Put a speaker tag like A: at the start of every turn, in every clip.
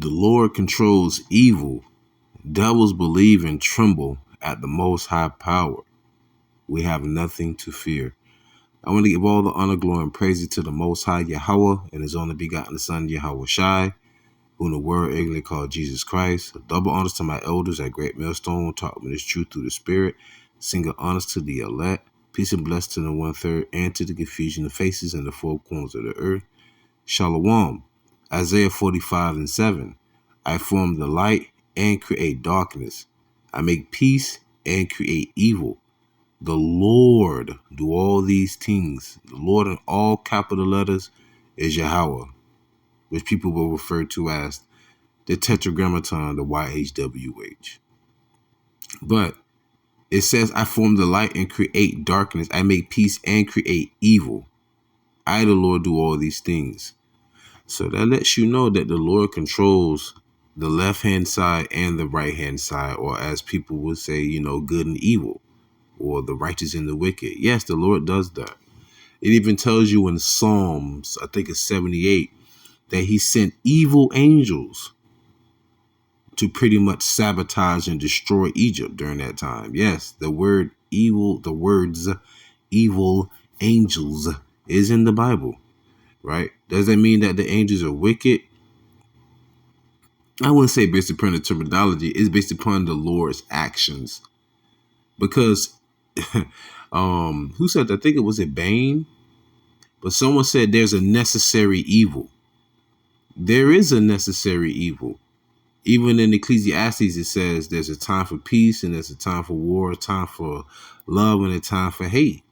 A: The Lord controls evil. Devils believe and tremble at the Most High power. We have nothing to fear. I want to give all the honor, glory, and praises to the Most High YAHAWAH and His only begotten Son YAHAWASHI, whom the world ignorantly called Jesus Christ. Double honors to my elders at Great Millstone, taught me this truth through the Spirit. Single honors to the elect. Peace and blessings to the 1/3 and to the confusion of faces in the four corners of the earth. Shalom. Isaiah 45:7. I form the light and create darkness. I make peace and create evil. The Lord do all these things. The Lord in all capital letters is Yahawah, which people will refer to as the Tetragrammaton, the YHWH. But it says, I form the light and create darkness. I make peace and create evil. I, the Lord, do all these things. So that lets you know that the Lord controls the left-hand side and the right-hand side, or as people would say, good and evil, or the righteous and the wicked. Yes, the Lord does that. It even tells you in Psalms, I think it's 78, that he sent evil angels to pretty much sabotage and destroy Egypt during that time. Yes, the words evil angels is in the Bible, right? Does that mean that the angels are wicked? I wouldn't say based upon the terminology. It's based upon the Lord's actions. Because who said that? I think it was Bain, but someone said there's a necessary evil. There is a necessary evil. Even in Ecclesiastes, it says there's a time for peace and there's a time for war, a time for love and a time for hate.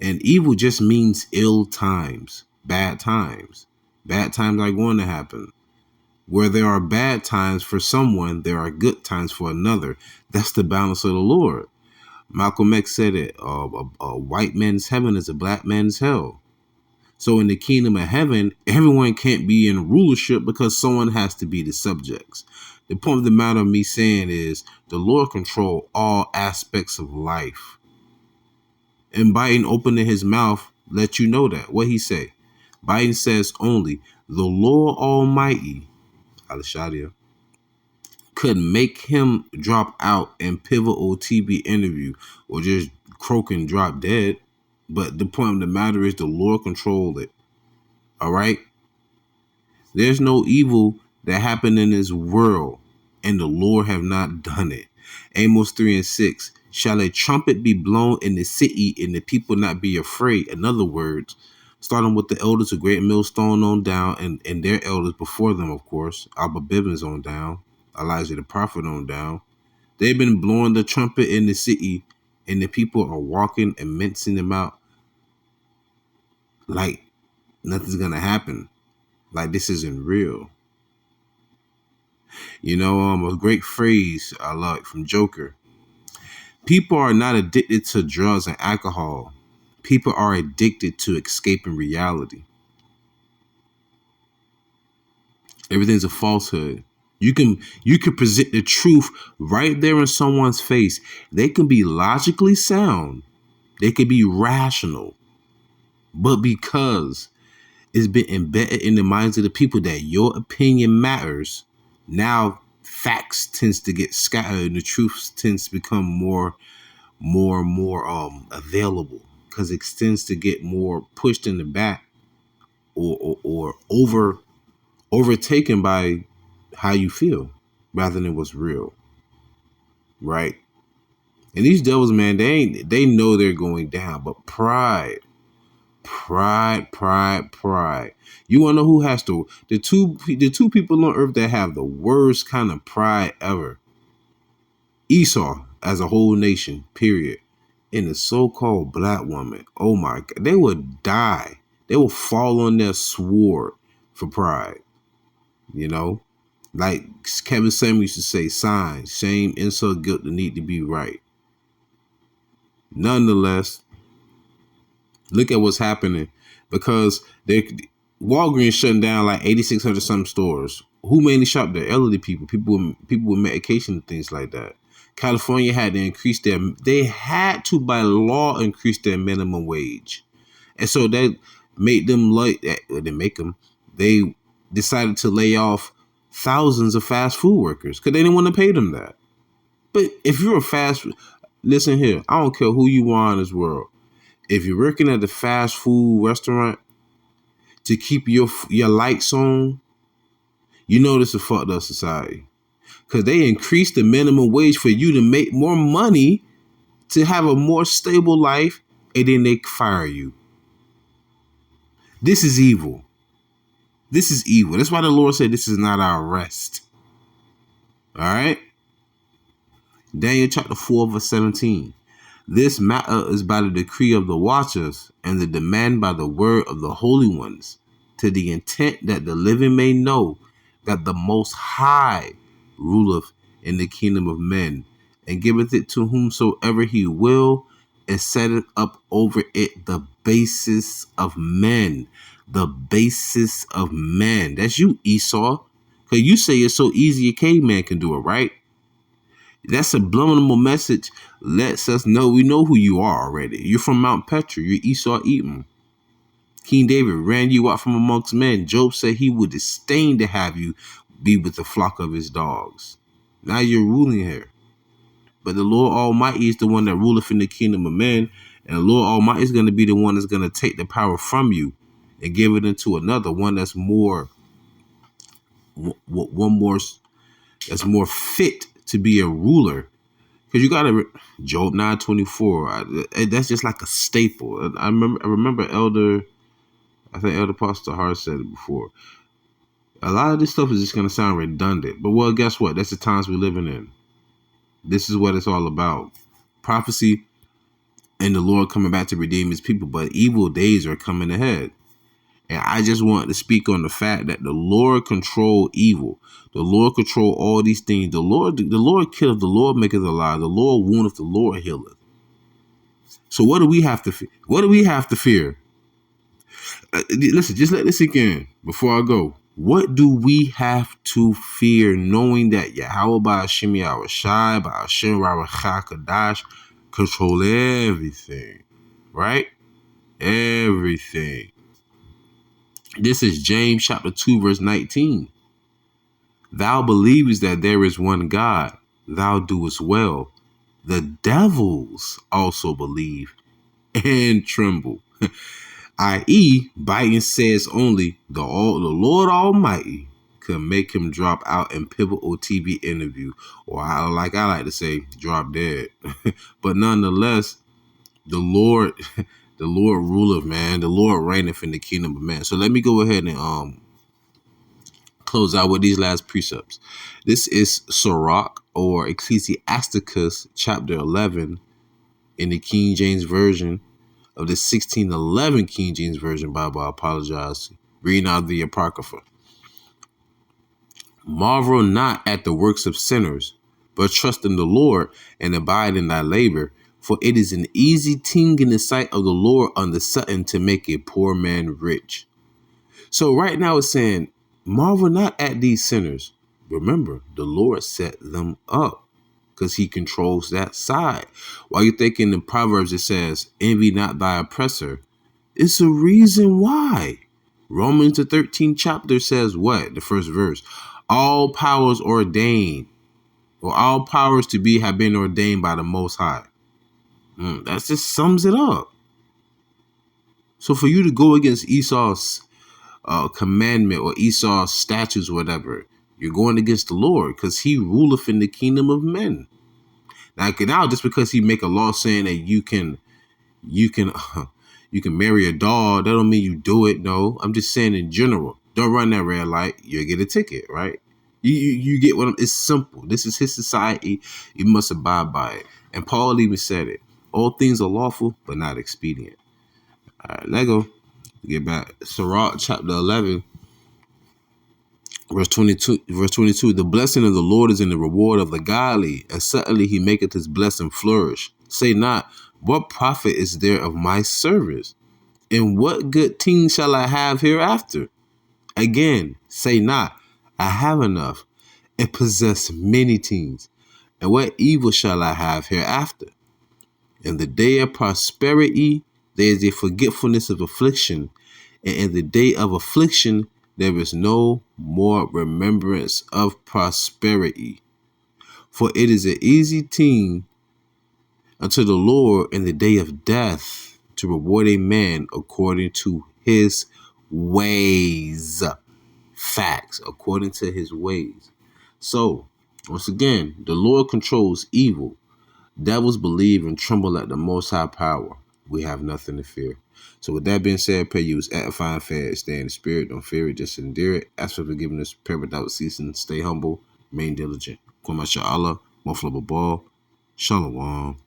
A: And evil just means ill times, bad times. Bad times are going to happen. Where there are bad times for someone, there are good times for another. That's the balance of the Lord. Malcolm X said it, a white man's heaven is a black man's hell. So in the kingdom of heaven, everyone can't be in rulership because someone has to be the subjects. The point of the matter of me saying is the Lord control all aspects of life. And Biden opening his mouth let you know that. What he say? Biden says only the Lord Almighty, Al-Shadia, could make him drop out and pivotal TV interview or just croak and drop dead. But the point of the matter is the Lord controlled it. All right. There's no evil that happened in this world, and the Lord have not done it. Amos 3:6. Shall a trumpet be blown in the city and the people not be afraid? In other words, starting with the elders of Great Millstone on down and their elders before them, of course, Abba Bivens on down, Elijah the prophet on down. They've been blowing the trumpet in the city and the people are walking and mincing them out like nothing's going to happen. Like this isn't real. A great phrase I like from Joker. People are not addicted to drugs and alcohol. People are addicted to escaping reality. Everything's a falsehood. You can present the truth right there in someone's face. They can be logically sound. They can be rational. But because it's been embedded in the minds of the people that your opinion matters, now facts tends to get scattered and the truth tends to become more available because it tends to get more pushed in the back or overtaken by how you feel rather than what's real, right? And these devils, man, they know they're going down, but pride. You want to know who has the two people on earth that have the worst kind of pride ever? Esau as a whole nation, period. And the so-called black woman, oh my God, they would die. They will fall on their sword for pride. Like Kevin Samuels used to say, signs, shame, insult, guilt, the need to be right. Nonetheless, look at what's happening because Walgreens shutting down like 8,600 some stores. Who mainly shop there? Elderly people, people with medication and things like that. California had to increase they had to by law increase their minimum wage. And so that made them they decided to lay off thousands of fast food workers because they didn't want to pay them that. But if you're a listen here, I don't care who you are in this world. If you're working at the fast food restaurant to keep your lights on, you know this is a fucked up society. Because they increase the minimum wage for you to make more money to have a more stable life, and then they fire you. This is evil. This is evil. That's why the Lord said this is not our rest. All right? Daniel chapter 4 verse 17. This matter is by the decree of the watchers and the demand by the word of the holy ones, to the intent that the living may know that the Most High ruleth in the kingdom of men, and giveth it to whomsoever he will, and setteth up over it the basis of men. The basis of men. That's you, Esau. Because you say it's so easy a caveman can do it, right? That subliminal message lets us know we know who you are already. You're from Mount Petra. You're Esau Edom. King David ran you out from amongst men. Job said he would disdain to have you be with the flock of his dogs. Now you're ruling here. But the Lord Almighty is the one that ruleth in the kingdom of men. And the Lord Almighty is going to be the one that's going to take the power from you and give it into another one that's more fit to be a ruler. Because you got to Job 9:24. That's just like a staple. I remember Elder Pastor Hart said it before. A lot of this stuff is just going to sound redundant. But well, guess what? That's the times we're living in. This is what it's all about. Prophecy and the Lord coming back to redeem his people. But evil days are coming ahead. And I just want to speak on the fact that the Lord control evil. The Lord control all these things. The Lord killeth, the Lord maketh alive. The Lord woundeth, the Lord healeth. So what do we have to fear? What do we have to fear? Listen, just let this sink in before I go. What do we have to fear, knowing that YAHAWAH by Hashem YAHAWASHI by Hashem RAWACHAA QADASH control everything, right? Everything. This is James chapter 2 verse 19. Thou believest that there is one God, thou doest well. The devils also believe and tremble. I.e., Biden says only the Lord Almighty could make him drop out in pivotal TV interview, or like I like to say, drop dead. But nonetheless, the Lord ruleth, man. The Lord reigneth in the kingdom of man. So let me go ahead and close out with these last precepts. This is Sirach or Ecclesiasticus chapter 11 in the King James Version of the 1611 King James Version Bible. I apologize. Reading out the Apocrypha. Marvel not at the works of sinners, but trust in the Lord and abide in thy labor. For it is an easy thing in the sight of the Lord under sudden to make a poor man rich. So right now it's saying, marvel not at these sinners. Remember, the Lord set them up because he controls that side. While you think in the Proverbs it says, envy not thy oppressor, it's a reason why. Romans the 13th chapter says what? The first verse. All powers ordained, or all powers to be have been ordained by the Most High. That just sums it up. So for you to go against Esau's commandment or Esau's statutes or whatever, you're going against the Lord because he ruleth in the kingdom of men. Now just because he make a law saying that you can marry a dog, that don't mean you do it. No, I'm just saying in general, don't run that red light. You'll get a ticket, right? You get what it's simple. This is his society. You must abide by it. And Paul even said it. All things are lawful, but not expedient. All right, let go. Get back. Sirach chapter 11, verse 22. The blessing of the Lord is in the reward of the godly, and suddenly he maketh his blessing flourish. Say not, what profit is there of my service? And what good thing shall I have hereafter? Again, say not, I have enough, and possess many things. And what evil shall I have hereafter? In the day of prosperity, there is a forgetfulness of affliction. And in the day of affliction, there is no more remembrance of prosperity. For it is an easy thing unto the Lord in the day of death to reward a man according to his ways. Facts, according to his ways. So, once again, the Lord controls evil. Devils believe and tremble at the Most High power. We have nothing to fear. So with that being said, pray you is edifying, fair, stay in the spirit, don't fear it, just endure it. Ask for forgiveness, pray without ceasing, stay humble, remain diligent. Kwama Sha'Allah, Moflaba Ball, Shalom.